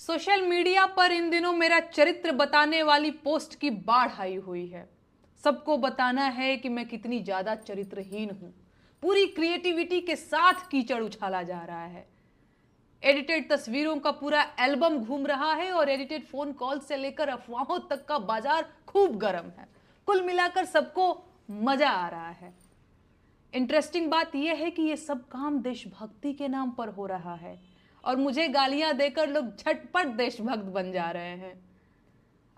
Social media पर इन दिनों मेरा चरित्र बताने वाली पोस्ट की बाढ़ आई हुई है। सबको बताना है कि मैं कितनी ज्यादा चरित्रहीन हूं। पूरी क्रिएटिविटी के साथ कीचड़ उछाला जा रहा है। एडिटेड तस्वीरों का पूरा एल्बम घूम रहा है और एडिटेड फोन कॉल से लेकर अफवाहों तक का बाजार खूब गर्म है। कुल मिलाकर सबको मजा आ रहा है। इंटरेस्टिंग बात यह है कि यह सब काम देशभक्ति के नाम पर हो रहा है और मुझे गालियां देकर लोग झटपट देशभक्त बन जा रहे हैं।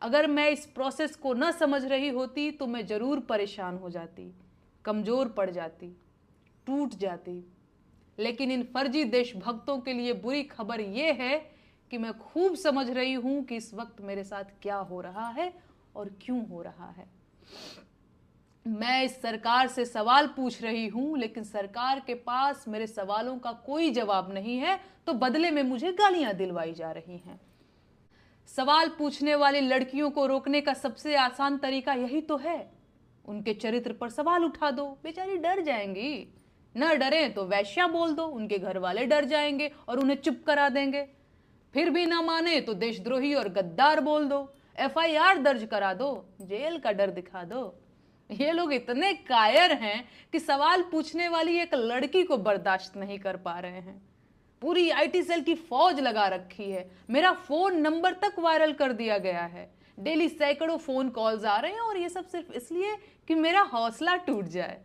अगर मैं इस प्रोसेस को न समझ रही होती तो मैं जरूर परेशान हो जाती, कमजोर पड़ जाती, टूट जाती। लेकिन इन फर्जी देशभक्तों के लिए बुरी खबर यह है कि मैं खूब समझ रही हूं कि इस वक्त मेरे साथ क्या हो रहा है और क्यों हो रहा है। मैं इस सरकार से सवाल पूछ रही हूं, लेकिन सरकार के पास मेरे सवालों का कोई जवाब नहीं है, तो बदले में मुझे गालियां दिलवाई जा रही हैं। सवाल पूछने वाली लड़कियों को रोकने का सबसे आसान तरीका यही तो है, उनके चरित्र पर सवाल उठा दो। बेचारी डर जाएंगी। न डरे तो वैश्या बोल दो, उनके घर वाले डर जाएंगे और उन्हें चुप करा देंगे। फिर भी ना माने तो देशद्रोही और गद्दार बोल दो, FIR दर्ज करा दो, जेल का डर दिखा दो। ये लोग इतने कायर हैं कि सवाल पूछने वाली एक लड़की को बर्दाश्त नहीं कर पा रहे हैं। पूरी IT सेल की फौज लगा रखी है। मेरा फोन नंबर तक वायरल कर दिया गया है। डेली सैकड़ों फोन कॉल्स आ रहे हैं और ये सब सिर्फ इसलिए कि मेरा हौसला टूट जाए।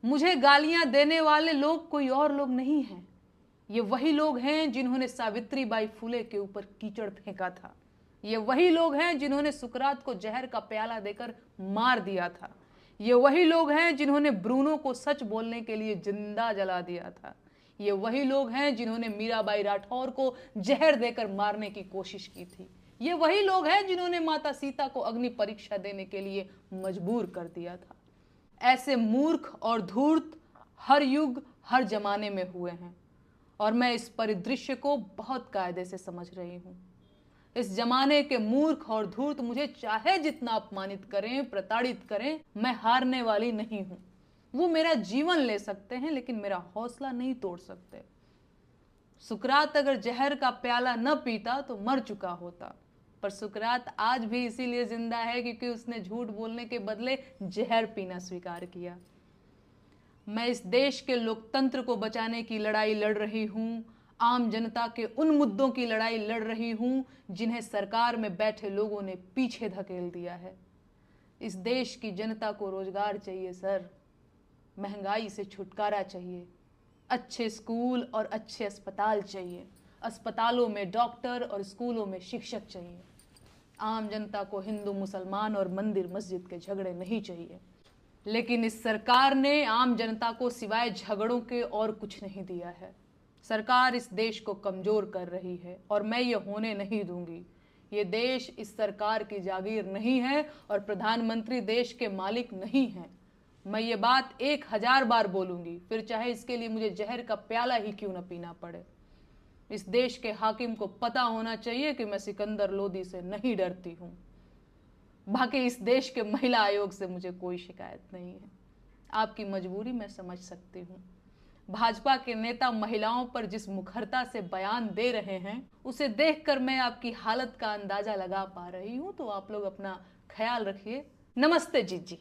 मुझे गालियां देने वाले लोग कोई और लोग नहीं हैं। ये वही लोग हैं जिन्होंने सावित्रीबाई फुले के ऊपर कीचड़ फेंका था। ये वही लोग हैं जिन्होंने सुकरात को जहर का प्याला देकर मार दिया था। ये वही लोग हैं जिन्होंने ब्रूनो को सच बोलने के लिए जिंदा जला दिया था। ये वही लोग हैं जिन्होंने मीराबाई राठौर को जहर देकर मारने की कोशिश की थी। ये वही लोग हैं जिन्होंने माता सीता को अग्नि परीक्षा देने के लिए मजबूर कर दिया था। ऐसे मूर्ख और धूर्त हर युग हर जमाने में हुए हैं और मैं इस परिदृश्य को बहुत कायदे से समझ रही हूं। इस जमाने के मूर्ख और धूर्त मुझे चाहे जितना अपमानित करें, प्रताड़ित करें, मैं हारने वाली नहीं हूं। वो मेरा जीवन ले सकते हैं लेकिन मेरा हौसला नहीं तोड़ सकते। सुकरात अगर जहर का प्याला न पीता तो मर चुका होता, पर सुकरात आज भी इसीलिए जिंदा है क्योंकि उसने झूठ बोलने के बदले जहर पीना स्वीकार किया। मैं इस देश के लोकतंत्र को बचाने की लड़ाई लड़ रही हूं। आम जनता के उन मुद्दों की लड़ाई लड़ रही हूं जिन्हें सरकार में बैठे लोगों ने पीछे धकेल दिया है। इस देश की जनता को रोजगार चाहिए सर, महंगाई से छुटकारा चाहिए, अच्छे स्कूल और अच्छे अस्पताल चाहिए, अस्पतालों में डॉक्टर और स्कूलों में शिक्षक चाहिए। आम जनता को हिंदू मुसलमान और मंदिर मस्जिद के झगड़े नहीं चाहिए। लेकिन इस सरकार ने आम जनता को सिवाय झगड़ों के और कुछ नहीं दिया है। सरकार इस देश को कमजोर कर रही है और मैं ये होने नहीं दूंगी। ये देश इस सरकार की जागीर नहीं है और प्रधानमंत्री देश के मालिक नहीं हैं। मैं ये बात 1000 बार बोलूंगी, फिर चाहे इसके लिए मुझे जहर का प्याला ही क्यों न पीना पड़े। इस देश के हाकिम को पता होना चाहिए कि मैं सिकंदर लोदी से नहीं डरती हूं। बाकी इस देश के महिला आयोग से मुझे कोई शिकायत नहीं है। आपकी मजबूरी मैं समझ सकती हूँ। भाजपा के नेता महिलाओं पर जिस मुखरता से बयान दे रहे हैं उसे देखकर मैं आपकी हालत का अंदाजा लगा पा रही हूं। तो आप लोग अपना ख्याल रखिए। नमस्ते जीजी।